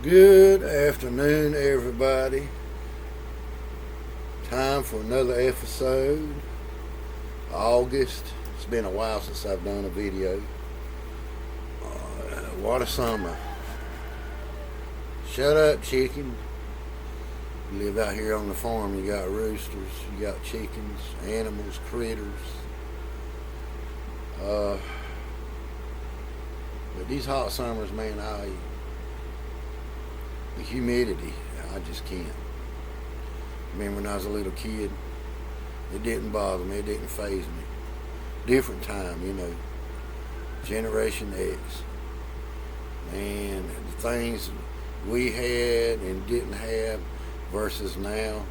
Good afternoon, everybody. Time for another episode. August. It's been a while since I've done a video. What a summer. Shut up, chicken. You live out here on the farm, you got roosters, you got chickens, animals, critters. But these hot summers, man, the humidity, I just can't. Remember when I was a little kid, it didn't bother me, it didn't faze me. Different time, Generation X. Man, the things we had and didn't have versus now,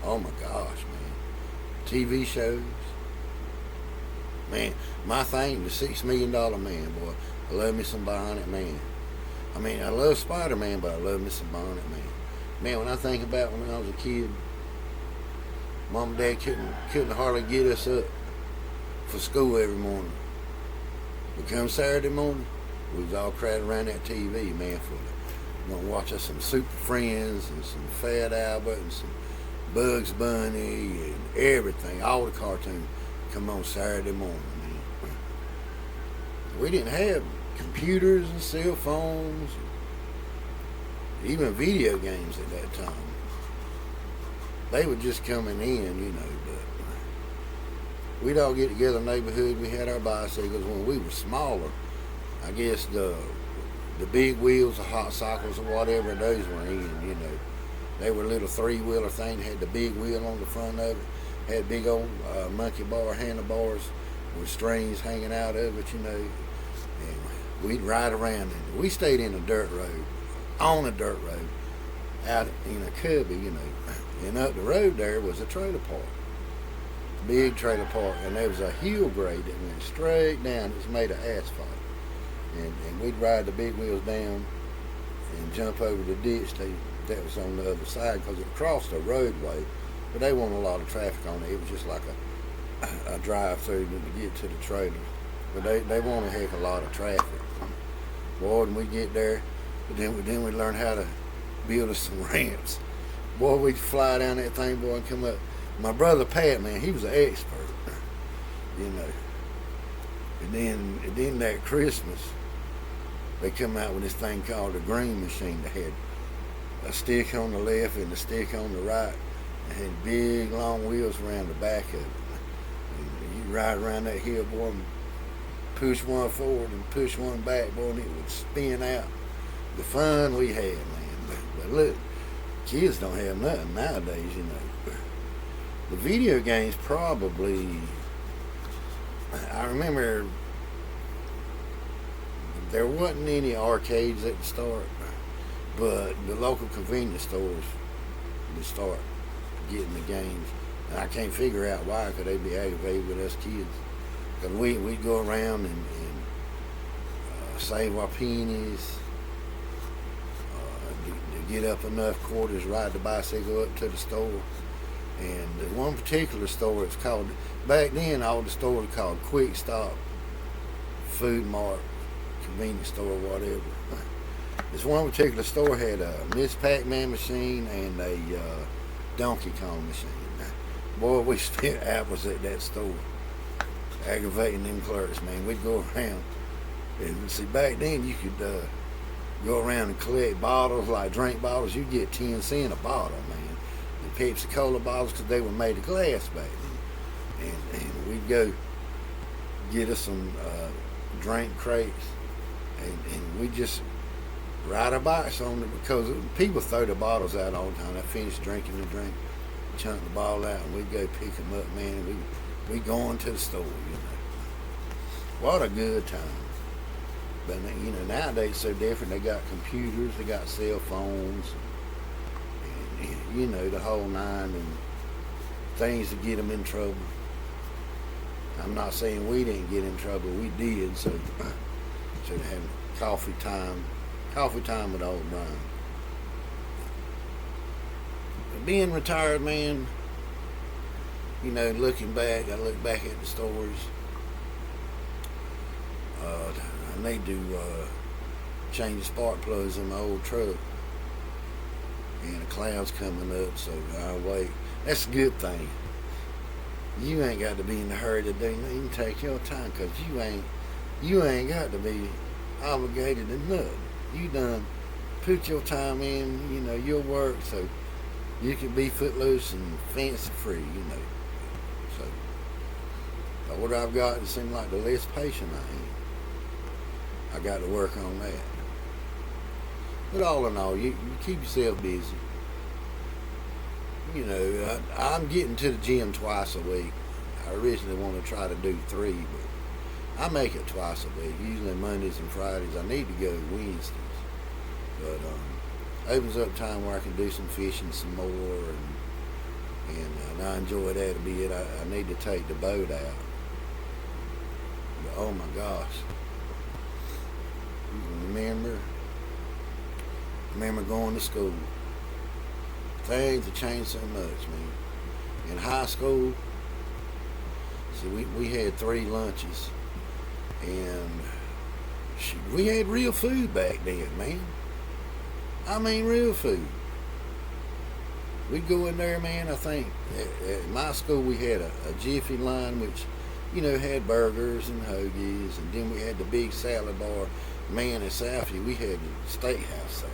oh my gosh, man. TV shows. Man, my thing, the $6 million man, boy. I love me some Bionic Man. I mean, I love Spider-Man, but I love me some Bionic Man. Man, when I think about when I was a kid, Mom and Dad couldn't hardly get us up for school every morning. But come Saturday morning, we was all crowded around that TV, man, we're gonna watch us some Super Friends and some Fat Albert and some Bugs Bunny and everything, all the cartoons come on Saturday morning, man. We didn't have computers and cell phones, even video games at that time. They were just coming in, but we'd all get together in the neighborhood. We had our bicycles when we were smaller. I guess the big wheels, the hot cycles or whatever those were in, They were little three-wheeler thing, had the big wheel on the front of it, had big old monkey bar handlebars with strings hanging out of it, and we'd ride around in it. We stayed in a dirt road, on a dirt road, out in a cubby, and up the road there was a trailer park, big trailer park, and there was a hill grade that went straight down. It was made of asphalt. And we'd ride the big wheels down and jump over the ditch that was on the other side because it crossed a roadway, but they wasn't a lot of traffic on it. It was just like a drive-through to get to the trailer. But they want a heck of a lot of traffic. Boy, when we get there, but then we learn how to build us some ramps. Boy, we'd fly down that thing, boy, and come up. My brother Pat, man, he was an expert, And then that Christmas, they come out with this thing called a green machine that had a stick on the left and a stick on the right. It had big long wheels around the back of it. And you ride around that hill, boy, and push one forward and push one back, boy, and it would spin out. The fun we had, man. But look, kids don't have nothing nowadays, The video games probably, I remember there wasn't any arcades at the start, but the local convenience stores would start getting the games. And I can't figure out why, because they'd be aggravated with us kids. Because we'd go around and save our pennies, to get up enough quarters, ride the bicycle up to the store. And the one particular store, it's called, back then all the stores were called Quick Stop, Food Mart, convenience store, whatever. This one particular store had a Miss Pac-Man machine and a Donkey Kong machine. Boy, we spent hours at that store aggravating them clerks, man. We'd go around and see, back then you could go around and collect bottles, like drink bottles. You'd get 10 cents a bottle, man. The Pepsi Cola bottles, because they were made of glass back then. And we'd go get us some drink crates, and we just ride our bikes on it, because people throw the bottles out all the time. I finished drinking the drink, chunk the bottle out, and we'd go pick them up, man, and we going to the store, What a good time. But, nowadays it's so different. They got computers, they got cell phones, and the whole nine, and things to get them in trouble. I'm not saying we didn't get in trouble, we did, so they had coffee time with old Brian. But being retired, man, looking back, I look back at the stories. I need to changing spark plugs in my old truck. And the cloud's coming up, so I wait. That's a good thing. You ain't got to be in a hurry to do nothing. You can take your time, because you ain't got to be obligated to nothing. You done put your time in, your work, so you can be footloose and fancy free, So, the older I've got, it seems like the less patient I am. I got to work on that. But all in all, you keep yourself busy. I'm getting to the gym twice a week. I originally want to try to do 3, but I make it twice a week. Usually Mondays and Fridays. I need to go Wednesdays. But opens up time where I can do some fishing some more, and I enjoy that a bit. I need to take the boat out. But oh my gosh. Remember going to school. Things have changed so much, man. In high school, see, we had 3 lunches, and we had real food back then, man. I mean, real food. We'd go in there, man. I think at my school we had a Jiffy line, which, had burgers and hoagies, and then we had the big salad bar. Man, at Southie, we had the steakhouse salad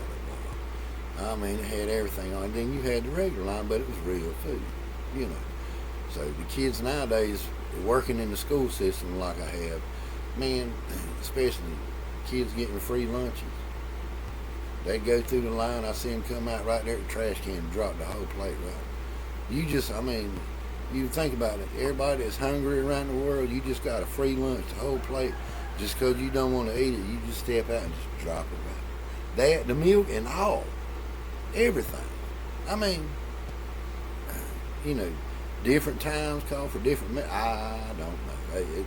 bar. I mean, it had everything on it. Then you had the regular line, but it was real food, So the kids nowadays, working in the school system like I have, man, especially kids getting free lunches. They go through the line, I see them come out right there at the trash can and drop the whole plate right. You think about it, everybody that's hungry around the world, you just got a free lunch, the whole plate, just because you don't want to eat it, you just step out and just drop it right. That, the milk and all, everything. I mean, different times call for different, I don't know.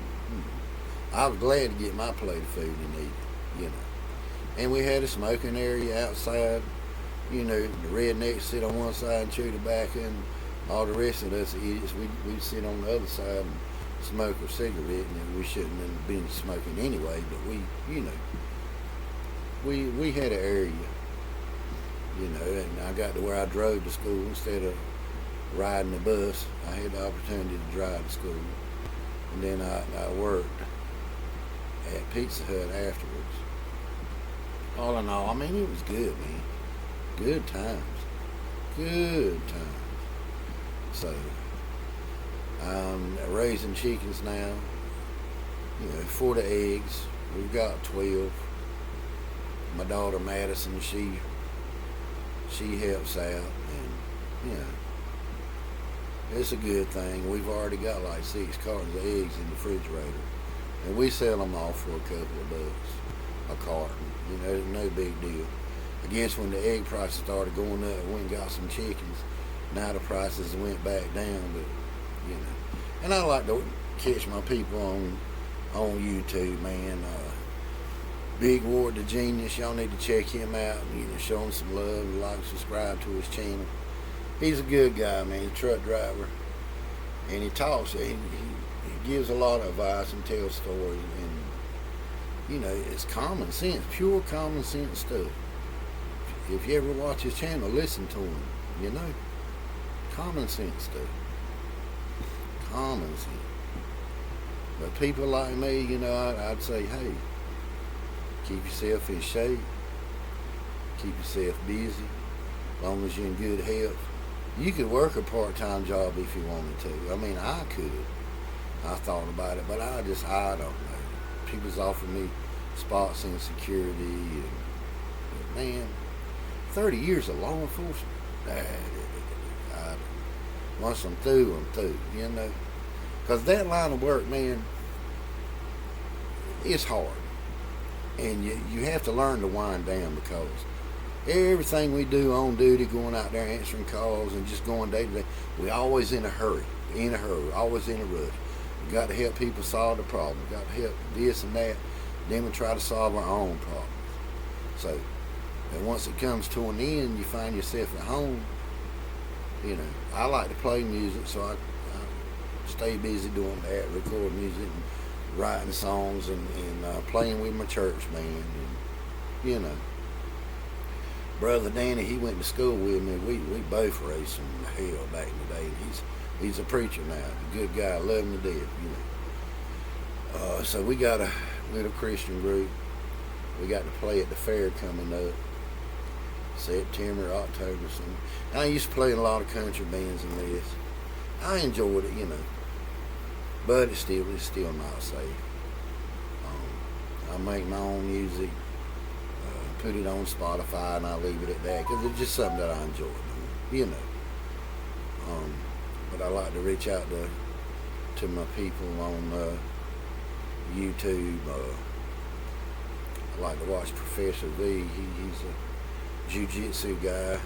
I was glad to get my plate of food and eat it, And we had a smoking area outside. The rednecks sit on one side and chew tobacco, and all the rest of us idiots, we'd sit on the other side and smoke a cigarette, and we shouldn't have been smoking anyway, but we had an area, and I got to where I drove to school instead of riding the bus. I had the opportunity to drive to school, and then I worked at Pizza Hut afterwards. All in all, I mean, it was good, man. Good times. Good times. So, I'm raising chickens now. For the eggs. We've got 12. My daughter Madison, she helps out, and it's a good thing. We've already got like 6 cartons of eggs in the refrigerator, and we sell them off for a couple of bucks a carton. No big deal. I guess when the egg prices started going up, we went and got some chickens. Now the prices went back down, but and I like to catch my people on YouTube, man. Big Ward the Genius, y'all need to check him out. Show him some love. Like, subscribe to his channel. He's a good guy, man. He's a truck driver, and he talks. He gives a lot of advice and tells stories, and it's common sense, pure common sense stuff. If you ever watch his channel, listen to him. Common sense stuff. Common sense. But people like me, I'd say, hey, keep yourself in shape. Keep yourself busy. As long as you're in good health. You could work a part-time job if you wanted to. I mean, I could. I thought about it, but I don't know. People's offered me spots in security, and man, 30 years of law enforcement. Once I'm through, because that line of work, man, it's hard, and you have to learn to wind down, because everything we do on duty, going out there answering calls and just going day to day, we always in a hurry, always in a rush. We got to help people solve the problem. We got to help this and that. Then we try to solve our own problems. So, and once it comes to an end, you find yourself at home. I like to play music, so I stay busy doing that, record music, and writing songs, and playing with my church band. you know. Brother Danny, he went to school with me. We both raced from hell back in the day. He's a preacher now, a good guy, love him to death, you know. So we got a little Christian group. We got to play at the fair coming up, September, October, something. I used to play in a lot of country bands and this. I enjoyed it, you know, but it's still not safe. I make my own music, put it on Spotify, and I leave it at that because it's just something that I enjoy doing, you know. But I like to reach out to my people on YouTube. I like to watch Professor V. He's a jiu-jitsu guy.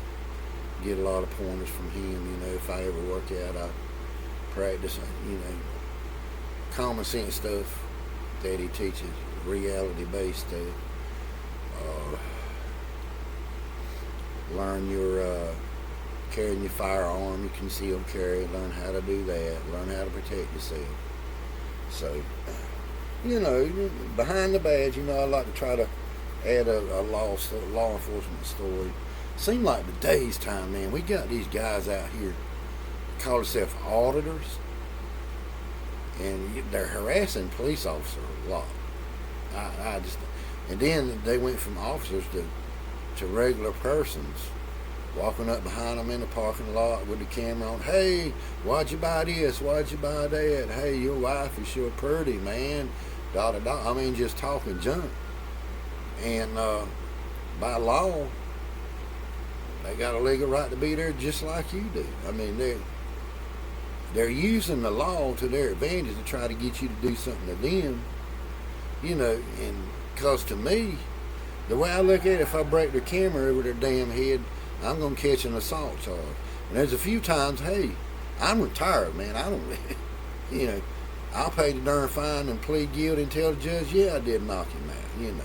Get a lot of pointers from him. You know, if I ever work out, I practice, you know, common sense stuff that he teaches, reality-based stuff. Learn your carrying your firearm, your concealed carry. Learn how to do that. Learn how to protect yourself. So, you know, behind the badge, you know, I like to try to add a law enforcement story. Seems like today's time, man, we got these guys out here call themselves auditors, and they're harassing police officers a lot. And then they went from officers to regular persons, walking up behind them in the parking lot with the camera on. Hey, why'd you buy this? Why'd you buy that? Hey, your wife is sure pretty, man. Da da da. I mean, just talking junk. And by law, they got a legal right to be there just like you do. I mean, they're using the law to their advantage to try to get you to do something to them. You know, and because to me, the way I look at it, if I break their camera over their damn head, I'm going to catch an assault charge. And there's a few times, hey, I'm retired, man. I don't, you know, I'll pay the darn fine and plead guilty and tell the judge, yeah, I did knock him out, you know.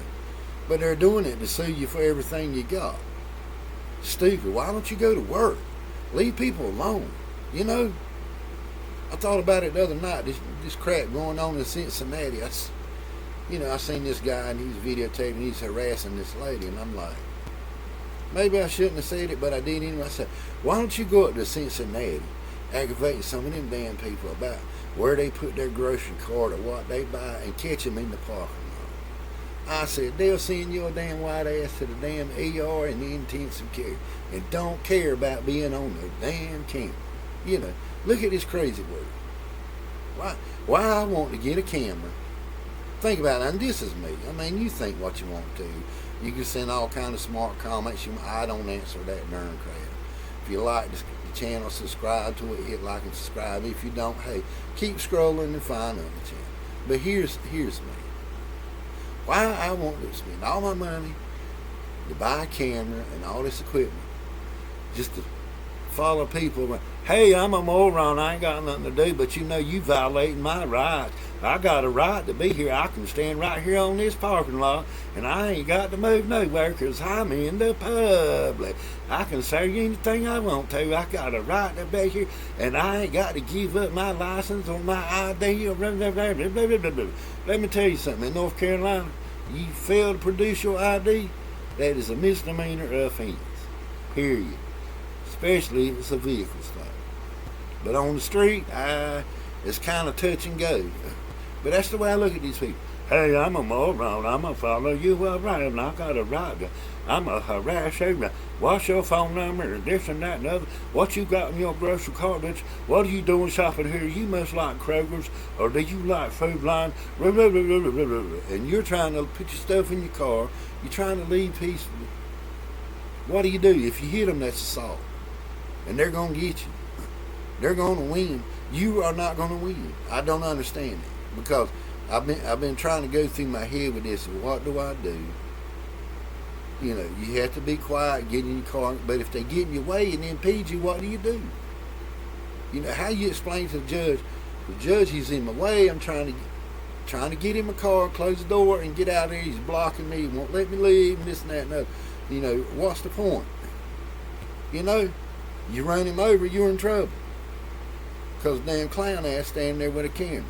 But they're doing it to sue you for everything you got. Stupid. Why don't you go to work? Leave people alone, you know. I thought about it the other night, this crap going on in Cincinnati. I seen this guy and he's videotaping, he's harassing this lady, and I'm like, maybe I shouldn't have said it, but I did anyway. I said, why don't you go up to Cincinnati, aggravating some of them damn people about where they put their grocery cart or what they buy, and catch them in the parking lot. I said, they'll send your damn white ass to the damn ER and the intensive care and don't care about being on the damn camera. You know, look at this crazy word. Why I want to get a camera. Think about it, and this is me. I mean, you think what you want to. You can send all kind of smart comments. I don't answer that darn crap. If you like the channel, subscribe to it, hit like and subscribe. If you don't, hey, keep scrolling and find other channel. But here's me. Why I want to spend all my money to buy a camera and all this equipment just to follow people around. Hey, I'm a moron. I ain't got nothing to do, but you know you violating my rights. I got a right to be here. I can stand right here on this parking lot, and I ain't got to move nowhere because I'm in the public. I can say anything I want to. I got a right to be here, and I ain't got to give up my license or my ID. Let me tell you something. In North Carolina, you fail to produce your ID, that is a misdemeanor offense. Period. Especially if it's a vehicle stop. But on the street, it's kind of touch and go. But that's the way I look at these people. Hey, I'm a moron. I'm going to follow you around. And I got a right to. I'm a harass you. What's your phone number? And this and that and other. What you got in your grocery cart? What are you doing shopping here? You must like Kroger's. Or do you like Food Line? And you're trying to put your stuff in your car. You're trying to leave peacefully. What do? If you hit them, that's assault. And they're going to get you. They're going to win. You are not going to win. I don't understand it. Because I've been trying to go through my head with this. What do I do? You know, you have to be quiet, get in your car. But if they get in your way and impede you, what do? You know, how you explain to the judge? The judge, he's in my way. I'm trying to get in my car, close the door, and get out of there. He's blocking me. He won't let me leave, and this and that and other. You know, what's the point? You know, you run him over, you're in trouble. Because damn clown ass standing there with a camera.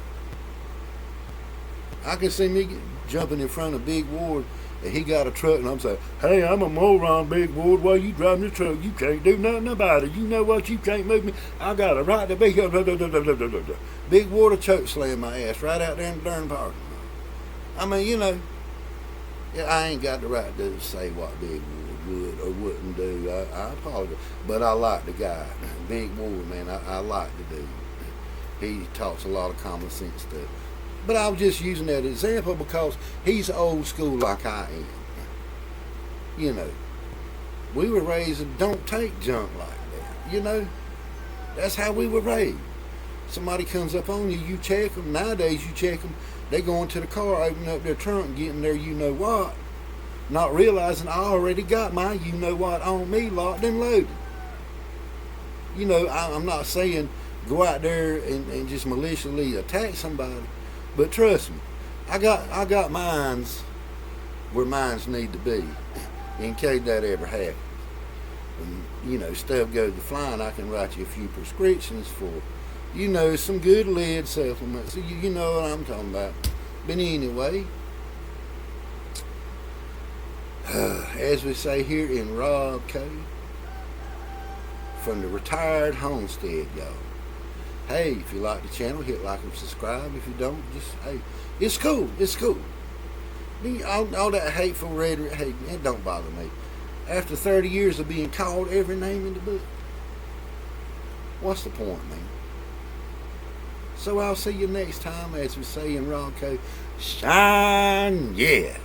I can see me jumping in front of Big Ward And he got a truck, and I'm saying, hey, I'm a moron, Big Ward. Why you driving the truck? You can't do nothing about it. You know what? You can't move me. I got a right to be here. Big Ward choke slam my ass right out there in the darn parking lot. I mean, yeah, I ain't got the right to say what Big Ward would or wouldn't do. I apologize. But I like the guy. Big Ward, man, I like the dude. He talks a lot of common sense stuff. But I was just using that example because he's old school like I am. We were raised, don't take junk like that. That's how we were raised. Somebody comes up on you, you check them. Nowadays, you check them. They go into the car, open up their trunk, getting their you-know-what, not realizing I already got my you-know-what on me locked and loaded. I'm not saying go out there and just maliciously attack somebody. But trust me, I got mines where mines need to be in case that ever happens. And, stuff goes to flying, I can write you a few prescriptions for, some good lead supplements. You know what I'm talking about. But anyway, as we say here in Rob Code, from the retired homestead, y'all. Hey, if you like the channel, hit like and subscribe. If you don't, just, hey, it's cool. It's cool. All that hateful rhetoric, hey, it don't bother me. After 30 years of being called every name in the book, what's the point, man? So I'll see you next time, as we say in Rob Code, shine, yeah.